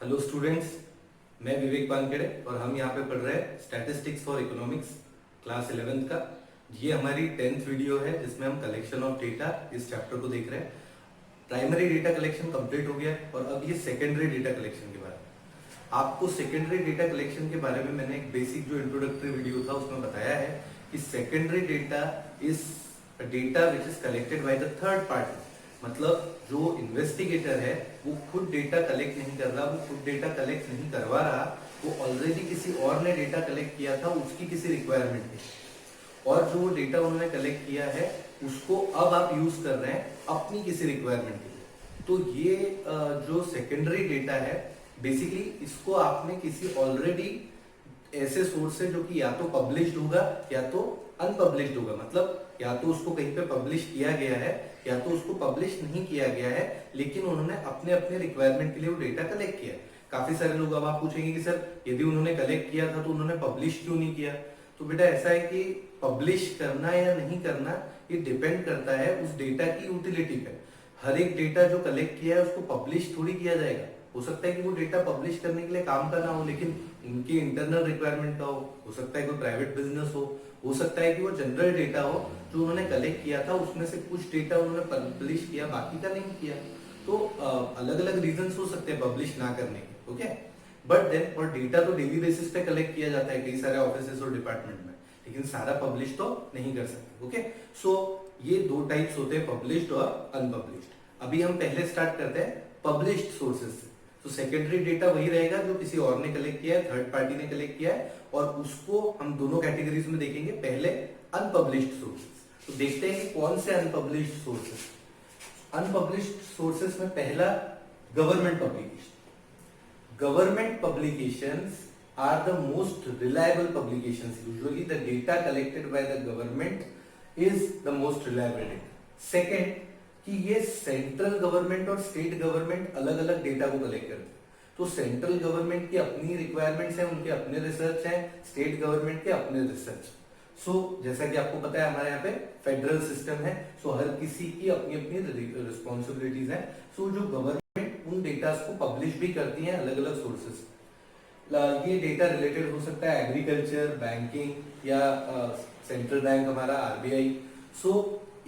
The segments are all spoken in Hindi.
हेलो स्टूडेंट्स, मैं विवेक वानखेड़े और हम यहाँ पे पढ़ रहे हैं statistics for economics class 11th का। ये हमारी 10th वीडियो है जिसमें हम कलेक्शन ऑफ डेटा इस चैप्टर को देख रहे हैं। प्राइमरी डेटा कलेक्शन कंप्लीट हो गया है और अब ये सेकेंडरी डेटा कलेक्शन के बारे में। आपको सेकेंडरी डेटा कलेक्शन के बारे में मैंने एक बेसिक जो इंट्रोडक्टरी वीडियो था उसमें बताया है कि secondary data is data which is collected by the third party. मतलब जो इन्वेस्टिगेटर है वो खुद डेटा कलेक्ट नहीं कर रहा, वो खुद डेटा कलेक्ट नहीं करवा रहा, वो ऑलरेडी किसी और ने डेटा कलेक्ट किया था उसकी किसी रिक्वायरमेंट पे, और जो डेटा उन्होंने कलेक्ट किया है उसको अब आप यूज कर रहे हैं अपनी किसी रिक्वायरमेंट के लिए। तो ये जो सेकेंडरी डेटा है बेसिकली इसको आपने किसी ऑलरेडी ऐसे सोर्स से जो कि या तो पब्लिश्ड होगा या तो अनपब्लिश्ड होगा, मतलब या तो उसको कहीं पे पब्लिश किया गया है या तो उसको पब्लिश नहीं किया गया है, लेकिन उन्होंने अपने अपने रिक्वायरमेंट के लिए वो डेटा कलेक्ट किया है। काफी सारे लोग अब आप पूछेंगे कि सर यदि उन्होंने कलेक्ट किया था तो उन्होंने पब्लिश क्यों नहीं किया। तो बेटा ऐसा है कि पब्लिश करना या नहीं करना ये डिपेंड करता है उस डेटा की यूटिलिटी पे। हर एक डेटा जो कलेक्ट किया है उसको पब्लिश थोड़ी किया जाएगा। हो सकता है कि वो डेटा पब्लिश करने के लिए काम का ना हो, लेकिन उनकी इंटरनल रिक्वायरमेंट का हो सकता है कोई प्राइवेट बिजनेस हो सकता है कि वो जनरल डेटा हो जो उन्होंने कलेक्ट किया था उसमें से कुछ डेटा उन्होंने पब्लिश किया बाकी का नहीं किया। तो अलग अलग रीजंस हो सकते हैं पब्लिश ना करने के। ओके, बट देन और डेटा तो डेली बेसिस पे कलेक्ट किया जाता है कई सारे ऑफिसेस और डिपार्टमेंट में, लेकिन सारा पब्लिश तो नहीं कर सकते। ओके, सो ये दो टाइप्स होते हैं, पब्लिश्ड और अनपब्लिश्ड। अभी हम पहले स्टार्ट करते हैं पब्लिश्ड सोर्सेज से। तो सेकेंडरी डेटा वही रहेगा जो किसी और ने कलेक्ट किया है, थर्ड पार्टी ने कलेक्ट किया है, और उसको हम दोनों कैटेगरीज में देखेंगे। पहले अनपब्लिश्ड सोर्सेज, तो देखते हैं कि कौन से अनपब्लिश्ड सोर्सेज। अनपब्लिश्ड सोर्सेज में पहला government publication. Government publications are the most reliable publications. Usually the data collected by the government is the most reliable data. Second, कि ये सेंट्रल गवर्नमेंट और स्टेट गवर्नमेंट अलग अलग डेटा को कलेक्ट करते हैं। तो सेंट्रल गवर्नमेंट की अपनी रिक्वायरमेंट्स हैं, उनके अपने रिसर्च हैं, स्टेट गवर्नमेंट के अपने रिसर्च। सो जैसा कि आपको पता है हमारे यहाँ पे फेडरल सिस्टम है, सो हर किसी की अपनी अपनी रिस्पॉन्सिबिलिटीज है। सो जो गवर्नमेंट उन डेटा को पब्लिश भी करती है अलग अलग सोर्सेज। ये डेटा रिलेटेड हो सकता है एग्रीकल्चर, बैंकिंग या सेंट्रल बैंक हमारा आरबीआई। सो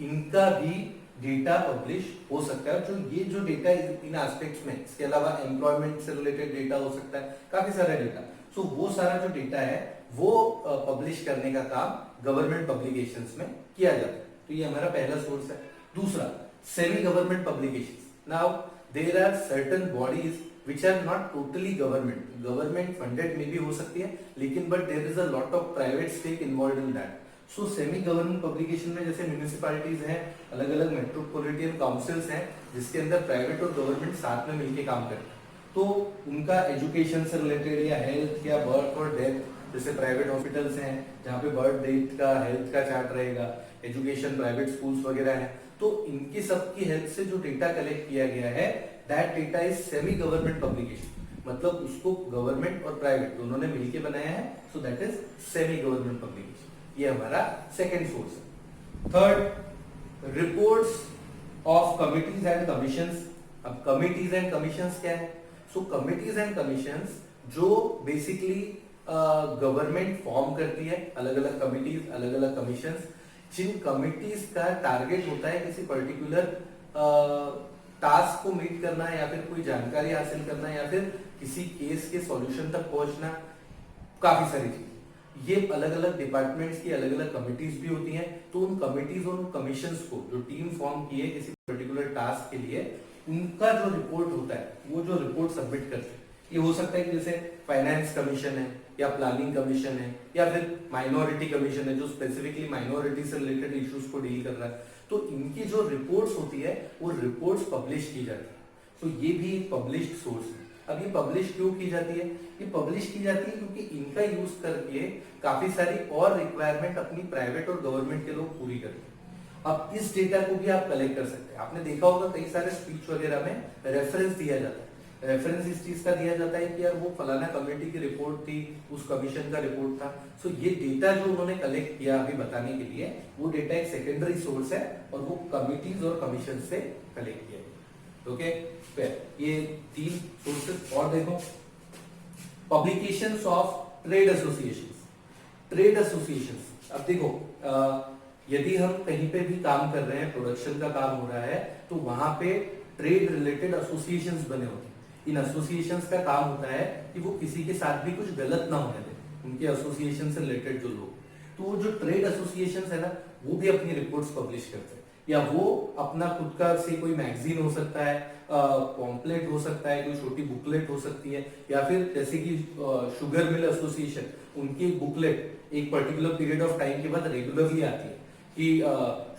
इनका भी डेटा पब्लिश हो सकता है। जो ये जो डेटा इन एस्पेक्ट्स में, इसके अलावा एम्प्लॉयमेंट से रिलेटेड डेटा हो सकता है, काफी सारा डेटा। सो वो सारा जो डेटा है वो पब्लिश करने का काम गवर्नमेंट पब्लिकेशंस में किया जाता है। तो ये हमारा पहला सोर्स है। दूसरा, semi government publications. Now there are certain bodies which are not totally government funded में भी हो सकती है, लेकिन but there is a lot of private stake involved in that. So semi government publication में जैसे म्यूनिसिपैलिटीज हैं, अलग अलग मेट्रोपॉलिटन काउंसिल्स हैं जिसके अंदर प्राइवेट और गवर्नमेंट साथ में मिलकर काम करते हैं। तो उनका एजुकेशन से रिलेटेड या हेल्थ या बर्थ और डेथ, जैसे प्राइवेट हॉस्पिटल्स हैं जहाँ पे बर्थ डेथ का हेल्थ का चार्ट रहेगा, एजुकेशन प्राइवेट स्कूल्स वगैरह हैं, तो इनकी सबकी हेल्थ से जो डेटा कलेक्ट किया गया है that data is semi government publication. मतलब उसको गवर्नमेंट और प्राइवेट दोनों ने मिलकर बनाया है, so that is semi government publication. ये हमारा सेकेंड सोर्स है। Third, reports of committees and commissions. अब कमिटीज एंड कमीशंस क्या है? सो कमिटीज एंड कमीशंस जो बेसिकली गवर्नमेंट फॉर्म करती है, अलग अलग कमिटीज, अलग अलग कमीशंस, जिन कमिटीज का टारगेट होता है किसी पर्टिकुलर टास्क को मीट करना या फिर कोई जानकारी हासिल करना या फिर किसी केस के सॉल्यूशन तक पहुंचना, काफी सारी चीज। ये अलग अलग डिपार्टमेंट्स की अलग अलग कमिटीज भी होती हैं। तो उन कमिटीज और उन कमीशंस को जो टीम फॉर्म की है किसी पर्टिकुलर टास्क के लिए, उनका जो रिपोर्ट होता है वो जो रिपोर्ट सबमिट करते हैं, ये हो सकता है कि जैसे फाइनेंस कमीशन है या प्लानिंग कमीशन है या फिर माइनॉरिटी कमीशन है जो स्पेसिफिकली माइनॉरिटी से रिलेटेड इश्यूज को डील कर रहा है। तो इनकी जो रिपोर्ट्स होती है वो रिपोर्ट्स पब्लिश की जाती है। तो ये भी एक पब्लिश्ड सोर्स है। अब ये पब्लिश क्यों की जाती है? ये पब्लिश की जाती है क्योंकि इनका यूज करके काफी सारी और रिक्वायरमेंट अपनी प्राइवेट और गवर्नमेंट के लोग पूरी करते हैं। अब इस डेटा को भी आप कलेक्ट कर सकते हैं। आपने देखा होगा कई सारे स्पीच वगैरह में रेफरेंस दिया जाता है। रेफरेंस इस चीज का दिया जाता है कि यार वो फलाना कमेटी की रिपोर्ट थी, उस कमीशन का रिपोर्ट था। सो ये डेटा जो उन्होंने कलेक्ट किया अभी बताने के लिए, वो डेटा एक सेकेंडरी सोर्स है और वो कमिटीज और कमीशन से कलेक्ट किया गया। ओके, ये 3 सोर्सेस। और देखो publications of trade associations. Trade associations, अब देखो यदि हम कहीं पे भी काम कर रहे हैं, प्रोडक्शन का काम हो रहा है, तो वहां पे ट्रेड रिलेटेड एसोसिएशंस बने होते हैं। इन एसोसिएशंस का काम होता है कि वो किसी के साथ भी कुछ गलत ना होने दे, उनके एसोसिएशन से रिलेटेड जो लोग, तो वो जो ट्रेड एसोसिएशंस है ना, वो भी अपनी रिपोर्ट्स पब्लिश करते हैं, या वो अपना खुद का से कोई मैगजीन हो सकता है, पॉम्पलेट हो सकता है, कोई छोटी बुकलेट हो सकती है, या फिर जैसे कि शुगर मिल एसोसिएशन, उनकी बुकलेट एक पर्टिकुलर पीरियड ऑफ टाइम के बाद रेगुलरली आती है कि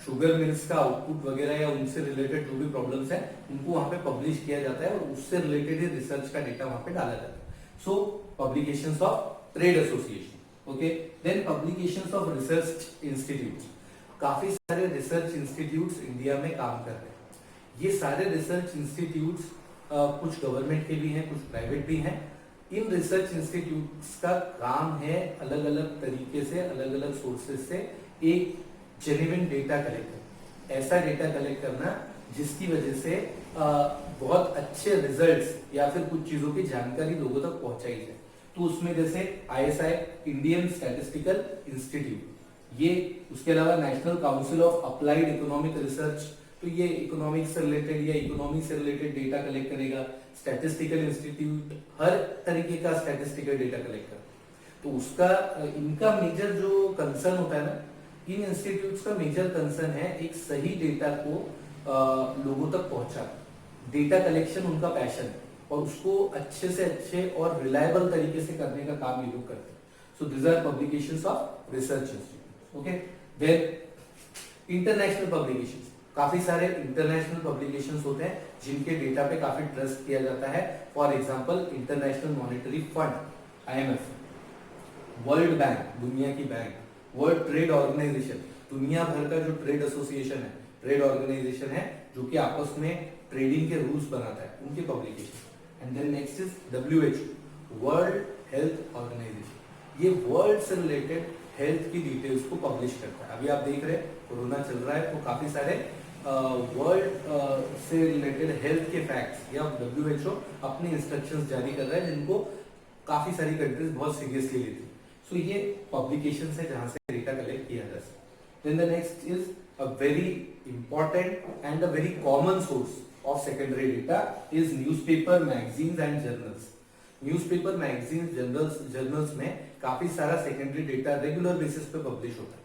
शुगर मिल्स का आउटपुट वगैरह या उनसे रिलेटेड जो भी प्रॉब्लम्स है उनको वहां पे पब्लिश किया जाता है, और उससे रिलेटेड ही रिसर्च का डेटा वहां पे डाला जाता है। So publications of trade association. Okay, then publications of research institute. काफी सारे रिसर्च इंस्टीट्यूट्स इंडिया में काम कर रहे हैं। ये सारे रिसर्च इंस्टीट्यूट्स कुछ गवर्नमेंट के भी हैं, कुछ प्राइवेट भी हैं। इन रिसर्च इंस्टीट्यूट्स का काम है अलग अलग तरीके से, अलग अलग सोर्सेज से एक जेन्युइन डेटा कलेक्ट करना, ऐसा डेटा कलेक्ट करना जिसकी वजह से बहुत अच्छे रिजल्ट्स या फिर कुछ चीजों की जानकारी लोगों तक पहुंचाई जाए। तो उसमें जैसे ISI, इंडियन स्टैटिस्टिकल इंस्टीट्यूट, ये, उसके अलावा national council of applied economic research, तो ये इकोनॉमिक्स से रिलेटेड या इकोनॉमी से रिलेटेड डेटा कलेक्ट करेगा। स्टैटिस्टिकल इंस्टीट्यूट हर तरीके का स्टैटिस्टिकल डेटा कलेक्ट करता, तो उसका इनका मेजर जो कंसर्न होता है ना, इन इंस्टीट्यूट्स का मेजर कंसर्न है एक सही डेटा को लोगों तक पहुंचाना। डेटा कलेक्शन उनका पैशन है, और उसको अच्छे से अच्छे और रिलायबल तरीके से करने का काम ये लोग करते हैं। So this are publications of research institute. Okay, then international publications. काफी सारे इंटरनेशनल पब्लिकेशंस होते हैं जिनके डेटा पे काफी ट्रस्ट किया जाता है। For example international monetary fund IMF, world bank, दुनिया की बैंक, वर्ल्ड ट्रेड ऑर्गेनाइजेशन, दुनिया भर का जो ट्रेड एसोसिएशन है, ट्रेड ऑर्गेनाइजेशन है, जो कि आपस में ट्रेडिंग के रूल्स बनाता है, उनकी publication. And then next is WHO, world health organisation. ये वर्ल्ड से रिलेटेड हेल्थ की डिटेल्स को पब्लिश करता है। अभी आप देख रहे हैं कोरोना चल रहा है, तो काफी सारे वर्ल्ड से रिलेटेड हेल्थ के फैक्ट्स या WHO अपने इंस्ट्रक्शंस जारी कर रहा है, जिनको काफी सारी कंट्रीज बहुत सीरियसली लेती है। सो ये पब्लिकेशंस है जहां से डेटा कलेक्ट किया जा सकता है। Then the next is a very important and a very common source of secondary data is newspaper, magazines and journals. Newspaper, magazines, journals में काफी सारा सेकेंडरी डेटा रेगुलर बेसिस पे पब्लिश होता है।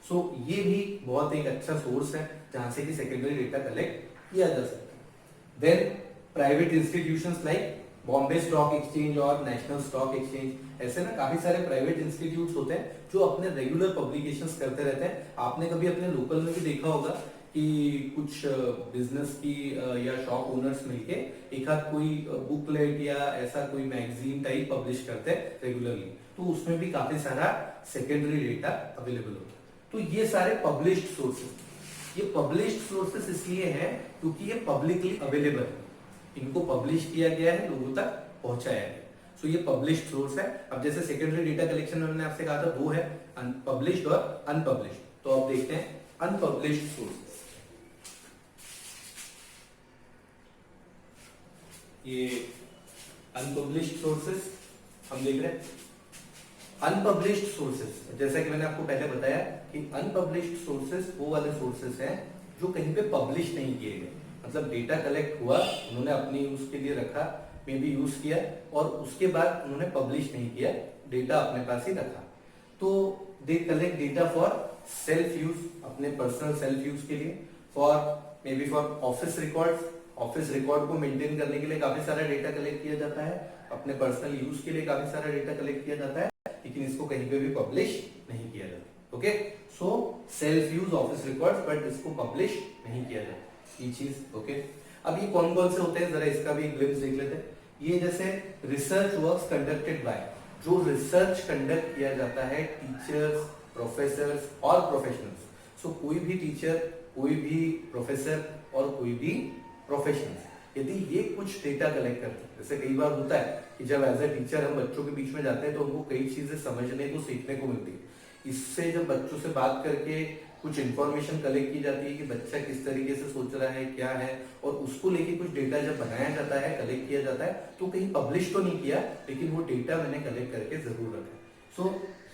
सो ये भी बहुत एक अच्छा सोर्स है जहां से कि सेकेंडरी डेटा कलेक्ट किया जा सकता है। Then private institutions like Bombay stock exchange और नेशनल स्टॉक एक्सचेंज, ऐसे ना काफी सारे प्राइवेट इंस्टीट्यूट्स होते हैं जो अपने रेगुलर पब्लिकेशंस करते रहते हैं। आपने कभी अपने लोकल में भी देखा होगा कि कुछ बिजनेस की या शॉप ओनर्स मिलके एक आध कोई बुकलेट या ऐसा कोई मैगजीन टाइप पब्लिश करते हैं रेगुलरली, तो उसमें भी काफी सारा सेकेंडरी डेटा अवेलेबल होता है। तो ये सारे पब्लिश्ड सोर्सेस, ये पब्लिश्ड सोर्सेस इसलिए हैं क्योंकि ये पब्लिकली अवेलेबल है, इनको पब्लिश किया गया है, लोगों तक पहुंचाया गया। सो ये पब्लिश्ड सोर्स है। अब जैसे सेकेंडरी डेटा कलेक्शन में मैंने आपसे कहा था वो है पब्लिश्ड और अनपब्लिश्ड, तो अब देखते हैं अनपब्लिश्ड सोर्सेस। ये अनपब्लिश्ड सोर्सेस हम देख रहे हैं। अनपब्लिश्ड सोर्सेस, जैसा कि मैंने आपको पहले बताया कि अनपब्लिश्ड सोर्सेस वो वाले सोर्सेस हैं जो कहीं पे पब्लिश नहीं किए गए, मतलब डेटा कलेक्ट हुआ, उन्होंने अपने यूज के लिए रखा, मे बी यूज किया, और उसके बाद उन्होंने पब्लिश नहीं किया, डेटा अपने पास ही रखा। तो they collect data for self use, अपने पर्सनल सेल्फ यूज के लिए, for may be for office records, office record को मेंटेन करने के लिए काफी सारा डेटा कलेक्ट किया जाता है, अपने पर्सनल यूज के लिए काफी सारा डेटा कलेक्ट किया जाता है, लेकिन इसको कहीं पे भी पब्लिश नहीं किया जाता। Okay, so self use office records, but इसको पब्लिश नहीं किया जाता ये चीज। ओके, अब ये कौन कौन से होते हैं, जरा इसका भी एक ग्लिम्स देख लेते हैं। ये जैसे रिसर्च वर्क्स कंडक्टेड बाय, जो रिसर्च कंडक्ट किया जाता है टीचर्स, प्रोफेसर्स और प्रोफेशनल्स। सो कोई भी टीचर, कोई भी प्रोफेसर और कोई भी प्रोफेशनल्स, यदि ये कुछ डेटा कलेक्ट करते हैं, जैसे कई बार होता है कि जब एज ए टीचर हम बच्चों के बीच में जाते हैं तो उनको कई चीजें समझने को, सीखने को मिलती है। इससे जब बच्चों से बात करके कुछ इन्फॉर्मेशन कलेक्ट की जाती है कि बच्चा किस तरीके से सोच रहा है, क्या है, और उसको लेके कुछ डेटा जब बनाया जाता है, कलेक्ट किया जाता है, तो कहीं पब्लिश तो नहीं किया, लेकिन वो डेटा मैंने कलेक्ट करके जरूर रखा। सो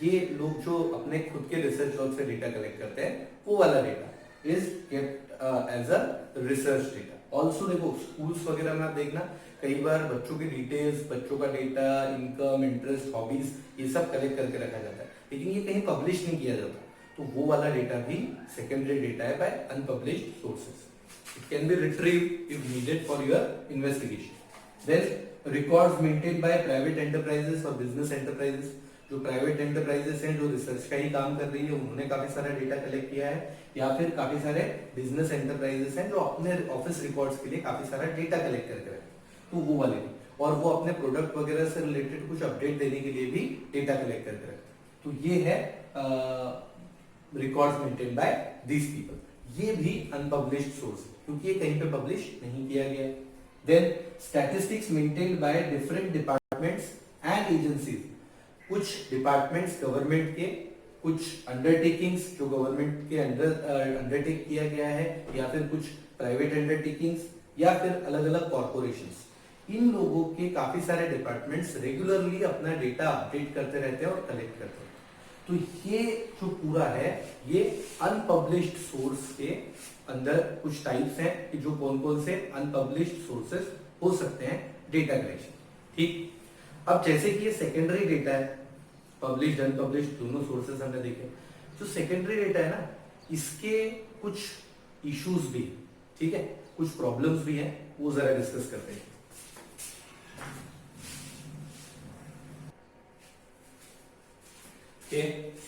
ये लोग जो अपने खुद के रिसर्च वर्क से डेटा कलेक्ट करते हैं, वो वाला data is kept as a research data. Also देखो स्कूल्स वगैरह में आप देखना, कई बार बच्चों की डिटेल्स, बच्चों का डेटा, इनकम, इंटरेस्ट, हॉबीज, ये सब कलेक्ट करके रखा जाता है, लेकिन ये कहीं पब्लिश नहीं किया जाता। तो वो वाला डेटा भी सेकेंडरी डेटा है by unpublished sources. It can be retrieved if needed for your investigation. Then records maintained by private enterprises और बिजनेस एंटरप्राइजेस। जो प्राइवेट एंटरप्राइजेस हैं, जो रिसर्च का ही काम कर रही है, उन्होंने काफी सारा डेटा कलेक्ट किया है, या फिर काफी सारे बिजनेस एंटरप्राइजेस हैं जो अपने ऑफिस रिकॉर्ड्स के लिए काफी सारा डेटा कलेक्ट करके रखते हैं, तो वो वाले भी। और वो अपने प्रोडक्ट वगैरह से रिलेटेड कुछ अपडेट देने के लिए भी डेटा कलेक्ट करके रखते हैं। तो ये है records maintain by these people. ये भी अनपब्लिश्ड सोर्स है, क्योंकि ये कहीं पे पब्लिश नहीं किया गया है। Then statistics maintained by different departments and agencies. कुछ डिपार्टमेंट्स गवर्नमेंट के, कुछ अंडरटेकिंग्स जो गवर्नमेंट के अंडर अंडरटेक किया गया है, या फिर कुछ प्राइवेट अंडरटेकिंग्स, या फिर अलग अलग कॉर्पोरेशंस। इन लोगों के काफी सारे डिपार्टमेंट्स रेगुलरली अपना डेटा अपडेट करते रहते हैं और कलेक्ट करते हैं। तो ये जो पूरा है, ये अनपब्लिश्ड सोर्स के अंदर कुछ टाइप्स हैं कि जो कौन कौन से अनपब्लिश्ड सोर्सेस हो सकते हैं डेटा कलेक्शन। ठीक, अब जैसे कि ये सेकेंडरी डेटा है, पब्लिश्ड अनपब्लिश्ड दोनों सोर्सेस हमने देखे। जो सेकेंडरी डेटा है ना, इसके कुछ इश्यूज भी, ठीक है, कुछ प्रॉब्लम्स भी हैं, वो जरा डिस्कस करते हैं।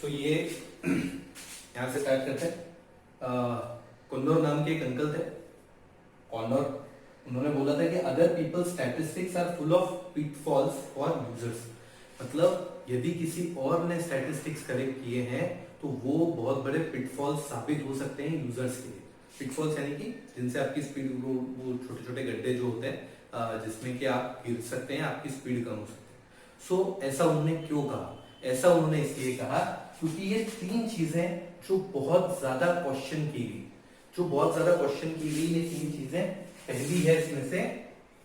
तो ये यहां से स्टार्ट करते हैं। कुंदर नाम के एक अंकल थे, कॉर्नर, उन्होंने बोला था कि other people statistics are full of pitfalls for users. मतलब यदि किसी और ने स्टैटिस्टिक्स कलेक्ट किए हैं तो वो बहुत बड़े पिटफॉल्स साबित हो सकते हैं यूजर्स के लिए। पिटफॉल्स यानी कि जिनसे आपकी स्पीड, वो छोटे छोटे गड्ढे जो होते हैं जिसमें कि आप गिर सकते हैं, आपकी स्पीड कम हो सकती है। सो ऐसा उन्होंने क्यों कहा? ऐसा उन्होंने इसलिए कहा क्योंकि ये तीन चीजें जो बहुत ज्यादा क्वेश्चन की गई, ये तीन चीजें, पहली है इसमें से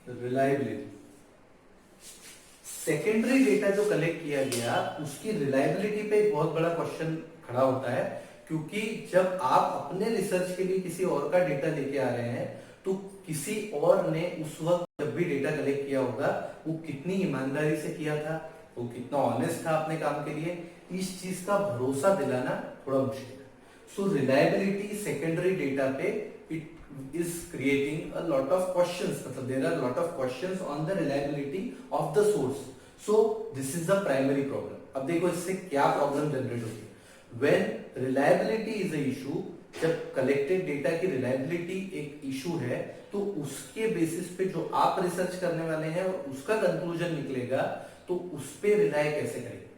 रिलायबिलिटी। सेकेंडरी डेटा जो कलेक्ट किया गया उसकी रिलायबिलिटी पे एक बहुत बड़ा क्वेश्चन खड़ा होता है, क्योंकि जब आप अपने रिसर्च के लिए किसी और का डेटा लेके आ रहे हैं तो किसी और ने उस वक्त जब भी डेटा कलेक्ट किया होगा वो कितनी ईमानदारी से किया था, वो कितना ऑनेस्ट था अपने काम के लिए, इस चीज का भरोसा दिलाना थोड़ा मुश्किल है। सो रिलायबिलिटी सेकेंडरी डेटा पे it is creating a lot of questions, मतलब there are lot of questions on the reliability of the source. So this is the primary problem. अब देखो इससे क्या प्रॉब्लम जनरेट होती है। When reliability is a issue, जब कलेक्टेड डेटा की रिलायबिलिटी एक इशू है तो उसके बेसिस पे जो आप रिसर्च करने वाले हैं और उसका कंक्लूजन निकलेगा तो उस पे रिलाय कैसे करेंगे।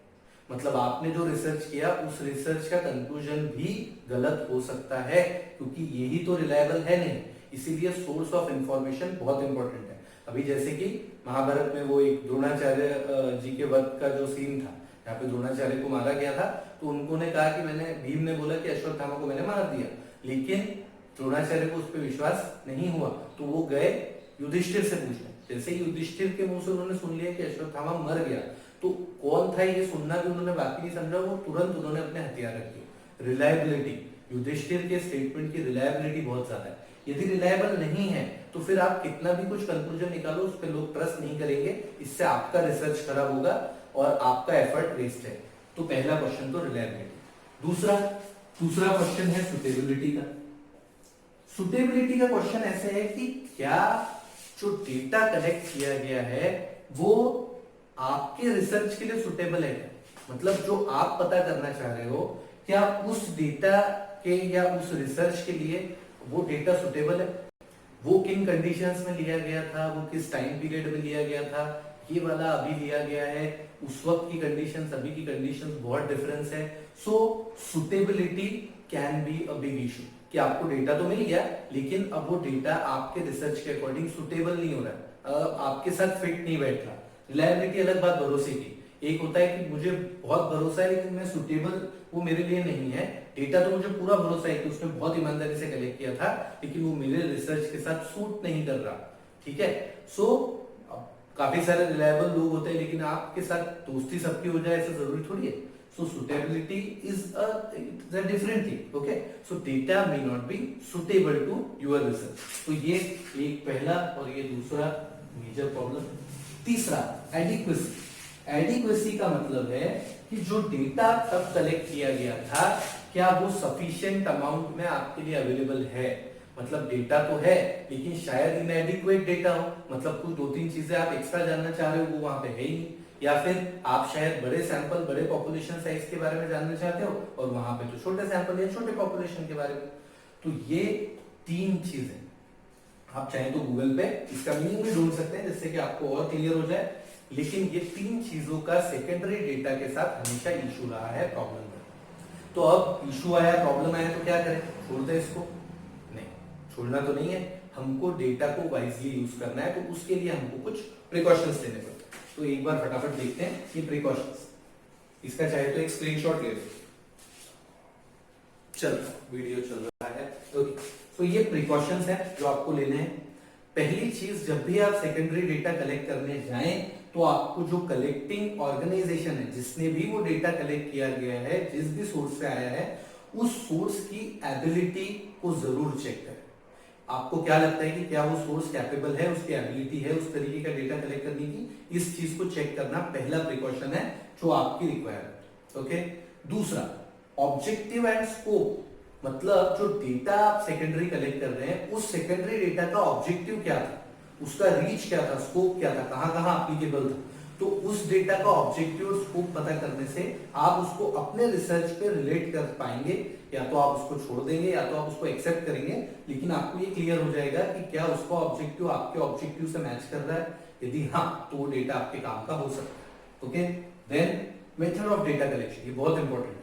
मतलब आपने जो रिसर्च किया उस रिसर्च का कंक्लूजन भी गलत हो सकता है, क्योंकि यही तो रिलायबल है नहीं। इसीलिए सोर्स ऑफ इंफॉर्मेशन बहुत इंपॉर्टेंट है। अभी जैसे कि महाभारत में वो एक द्रोणाचार्य जी के वध का जो सीन था, यहाँ पे द्रोणाचार्य को मारा गया था, तो उन्होंने कहा कि भीम ने बोला कि अश्वत्थामा को मैंने मार दिया, लेकिन द्रोणाचार्य को उस पर विश्वास नहीं हुआ, तो वो गए युधिष्ठिर से पूछने। जैसे ही युधिष्ठिर के मुंह से उन्होंने सुन लिया कि अश्वत्थामा मर गया, तो कौन था ये सुनना भी उन्होंने बाकी नहीं समझा, वो तुरंत उन्होंने अपने हथियार रख दिए। रिलायबिलिटी, युधिष्ठिर के स्टेटमेंट की रिलायबिलिटी बहुत ज्यादा है। यदि रिलायबल नहीं है तो फिर आप कितना भी कुछ कंक्लूजन निकालो उस पर लोग ट्रस्ट नहीं करेंगे, इससे आपका रिसर्च खराब होगा और आपका एफर्ट वेस्ट है। तो पहला क्वेश्चन तो रिलायबिलिटी। दूसरा क्वेश्चन है सुटेबिलिटी का। सुटेबिलिटी का क्वेश्चन ऐसे है कि क्या जो डेटा कलेक्ट किया गया है वो आपके रिसर्च के लिए सुटेबल है क्या? मतलब जो आप पता करना चाह रहे हो, क्या उस डेटा के या उस रिसर्च के लिए वो डेटा सुटेबल है? वो किन कंडीशंस में लिया गया था, वो किस टाइम पीरियड में लिया गया था, ये वाला अभी लिया गया है, उस वक्त की कंडीशंस अभी की कंडीशंस बहुत डिफरेंस है। So suitability can be a big issue कि आपको डेटा तो मिल गया लेकिन अब वो डेटा आपके रिसर्च के अकॉर्डिंग सुटेबल नहीं हो रहा, आपके साथ फिट नहीं बैठ रहा। रिलायबिलिटी अलग बात भरोसे की, एक होता है कि मुझे बहुत भरोसा है लेकिन मैं सुटेबल वो मेरे लिए नहीं है, डेटा तो मुझे पूरा भरोसा है कि उसने बहुत ईमानदारी से कलेक्ट किया था, लेकिन वो मेरे रिसर्च के साथ सूट नहीं कर रहा, ठीक है। सो काफी सारे रिलायबल लोग होते हैं, लेकिन आपके साथ दोस्ती सबकी हो जाए ऐसा जरूरी थोड़ी है। So suitability is a different thing, okay? So data may not be suitable to your research. तो ये एक पहला और ये दूसरा मेजर प्रॉब्लम। तीसरा एडिक्वेसी। एडिक्वेसी का मतलब है कि जो डेटा तब कलेक्ट किया गया था क्या वो सफिशिएंट अमाउंट में आपके लिए अवेलेबल है। मतलब डेटा तो है लेकिन शायद इनएडिक्वेट डेटा हो, मतलब कुछ 2-3 चीजें आप एक्स्ट्रा जानना चाह रहे हो वो वहां पे है ही नहीं, या फिर आप शायद बड़े सैंपल बड़े पॉपुलेशन साइज के बारे में जानना चाहते हो और वहां पे तो छोटे सैंपल या छोटे पॉपुलेशन के बारे में। तो ये 3 चीजें आप चाहें तो गूगल पे इसका मीनिंग भी ढूंढ सकते हैं जिससे कि आपको और क्लियर हो जाए, लेकिन ये 3 चीजों का सेकेंडरी डेटा के साथ हमेशा इशू रहा है, प्रॉब्लम है। तो अब इशू आया, प्रॉब्लम आया तो क्या करें, छोड़ दें इसको? नहीं, छोड़ना तो नहीं है, हमको डेटा को वाइजली यूज करना है, तो उसके लिए हमको कुछ प्रिकॉशंस लेने पड़ते हैं। तो एक बार फटाफट देखते हैं ये प्रिकॉशंस। इसका चाहे तो एक स्क्रीनशॉट ले लो, चल वीडियो चल रहा है। ओके, तो ये प्रिकॉशंस है जो आपको लेने हैं। पहली चीज, जब भी आप सेकेंडरी डेटा कलेक्ट करने जाएं तो आपको जो कलेक्टिंग ऑर्गेनाइजेशन है जिसने भी वो डेटा कलेक्ट किया गया है, जिस भी सोर्स से आया है, उस सोर्स की एबिलिटी को जरूर चेक करें। आपको क्या लगता है कि क्या वो सोर्स कैपेबल है, उसकी एबिलिटी है उस तरीके का डेटा कलेक्ट करने की, इस चीज को चेक करना पहला प्रिकॉशन है जो आपकी रिक्वायरमेंट। ओके, दूसरा ऑब्जेक्टिव एंड स्कोप, मतलब जो डेटा आप सेकेंडरी कलेक्ट कर रहे हैं उस सेकेंडरी डेटा का ऑब्जेक्टिव क्या था, उसका रीच क्या था, स्कोप क्या था, कहां कहां एप्लीकेबल था। तो उस डेटा का ऑब्जेक्टिव और स्कोप पता करने से आप उसको अपने रिसर्च पे रिलेट कर पाएंगे, या तो आप उसको छोड़ देंगे या तो आप उसको एक्सेप्ट करेंगे, लेकिन आपको ये क्लियर हो जाएगा कि क्या उसका ऑब्जेक्टिव आपके ऑब्जेक्टिव से मैच कर रहा है। यदि हाँ, तो वो डेटा आपके काम का हो सकता है। Okay, then method of data collection, ये बहुत इंपॉर्टेंट है।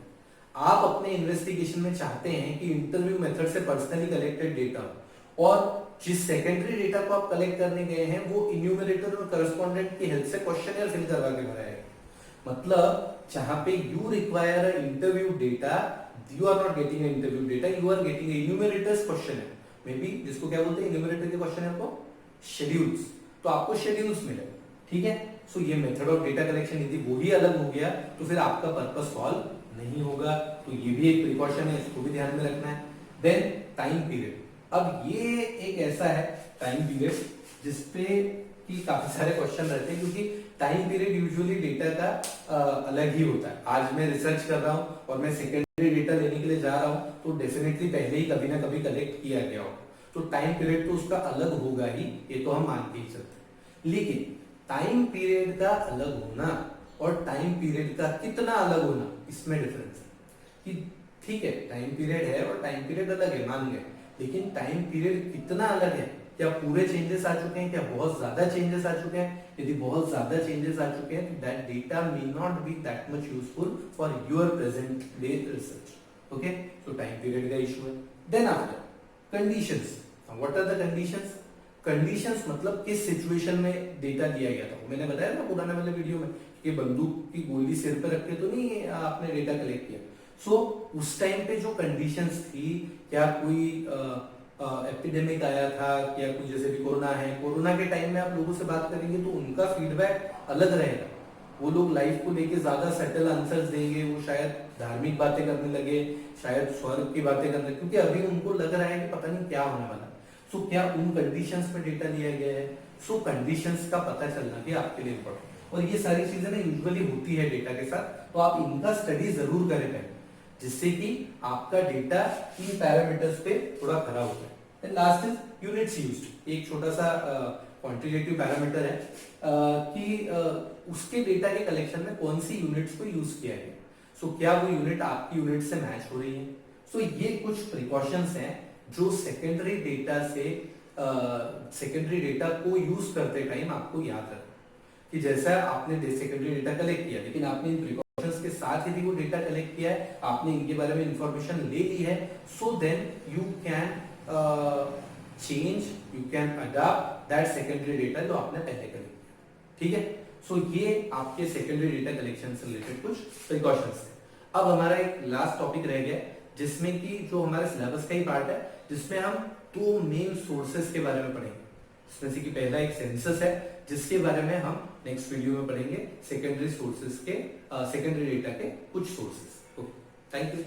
आप अपने इन्वेस्टिगेशन में चाहते हैं कि इंटरव्यू मेथड से पर्सनली कलेक्टेड डेटा, और जिस सेकेंडरी डेटा को आप कलेक्ट करने गए हैं वो इन्यूमरेटर और करस्पॉन्डेंट की हेल्प से क्वेश्चनर फिल करवा के भरा है। मतलब जहां पे you require a interview data, you are not getting interview data, you are getting enumerators question है, मे बी जिसको क्या बोलते हैं इन्यूमरेटर के क्वेश्चन को शेड्यूल्स, तो आपको शेड्यूल्स मिलेगा। ठीक है, सो ये मेथड ऑफ डेटा कलेक्शन यदि वो ही अलग हो गया तो फिर आपका पर्पस सॉल्व नहीं होगा। तो ये भी एक प्रिकॉशन है, इसको भी ध्यान में रखना है। देन टाइम पीरियड, अब ये एक ऐसा है टाइम पीरियड जिसपे कि काफी सारे क्वेश्चन रहते हैं, क्योंकि टाइम पीरियड यूजुअली डेटा का अलग ही होता है। आज मैं रिसर्च कर रहा हूँ और मैं सेकेंडरी डेटा लेने के लिए जा रहा हूँ तो डेफिनेटली पहले ही कभी ना कभी कलेक्ट किया गया होगा, तो टाइम पीरियड तो उसका अलग होगा ही, ये तो हम मान के ही चलते हैं। लेकिन टाइम पीरियड का अलग होना और टाइम पीरियड का कितना अलग होना, इसमें डिफरेंस है। कि ठीक है, टाइम पीरियड है और टाइम पीरियड अलग है, मान गए, लेकिन टाइम पीरियड कितना अलग है, क्या पूरे चेंजेस आ चुके हैं, क्या बहुत ज्यादा चेंजेस आ चुके हैं। यदि बहुत ज्यादा चेंजेस आ चुके हैं तो that data may not be that much useful for your present day research. Okay, तो टाइम पीरियड का इशू है। Then after conditions, what are the conditions? Conditions मतलब किस सिचुएशन में डेटा दिया गया था। मैंने बताया ना पुराने वाले वीडियो में कि बंदूक की गोली सिर पर रख के तो नहीं आपने डेटा कलेक्ट किया। सो उस टाइम पे जो कंडीशंस थी, क्या कोई एपिडेमिक आया था, क्या कोई जैसे भी कोरोना है, कोरोना के टाइम में आप लोगों से बात करेंगे तो उनका फीडबैक अलग रहेगा। वो लोग लाइफ को लेके ज्यादा सेटल आंसर्स देंगे, वो शायद धार्मिक बातें करने लगे, शायद स्वर्ग की बातें करने, क्योंकि अभी उनको लग रहा है कि पता नहीं क्या होने वाला। सो क्या उन कंडीशंस पे डेटा लिया गया है? सो कंडीशंस का पता चलना भी आपके लिए इम्पोर्टेंट, और ये सारी चीजें ना यूजुअली होती है डेटा के साथ, तो आप इनका स्टडी जरूर करें पहले, जिससे कि आपका डेटा इन पैरामीटर्स पे थोड़ा खरा हो जाए। Then last is units used, एक छोटा सा क्वांटिटेटिव पैरामीटर है कि उसके डेटा के कलेक्शन में कौन सी यूनिट्स को यूज किया गया। सो क्या वो यूनिट आपकी यूनिट से मैच हो रही है। सो ये कुछ प्रिकॉशंस हैं जो सेकेंडरी डेटा से सेकेंडरी डेटा को यूज करते टाइम आपको याद रखना, कि जैसा आपने सेकेंडरी डेटा कलेक्ट किया, लेकिन आपने इन प्रिकॉशंस के साथ यदि वो डेटा कलेक्ट किया है, आपने इनके बारे में इंफॉर्मेशन ले ली है, so then you can change, you can adopt that secondary data जो आपने पहले कलेक्ट किया। ठीक है, सो ये आपके सेकेंडरी डेटा कलेक्शन से रिलेटेड कुछ प्रिकॉशंस थे। अब हमारा एक लास्ट टॉपिक रह गया जिसमें कि जो हमारे सिलेबस का ही पार्ट है, जिसमें हम 2 मेन सोर्सेस के बारे में पढ़ेंगे। इसमें से कि पहला एक सेंसस है, जिसके बारे में हम नेक्स्ट वीडियो में पढ़ेंगे, सेकेंडरी सोर्सेस के सेकेंडरी डेटा के कुछ सोर्सेस। Okay, thank you.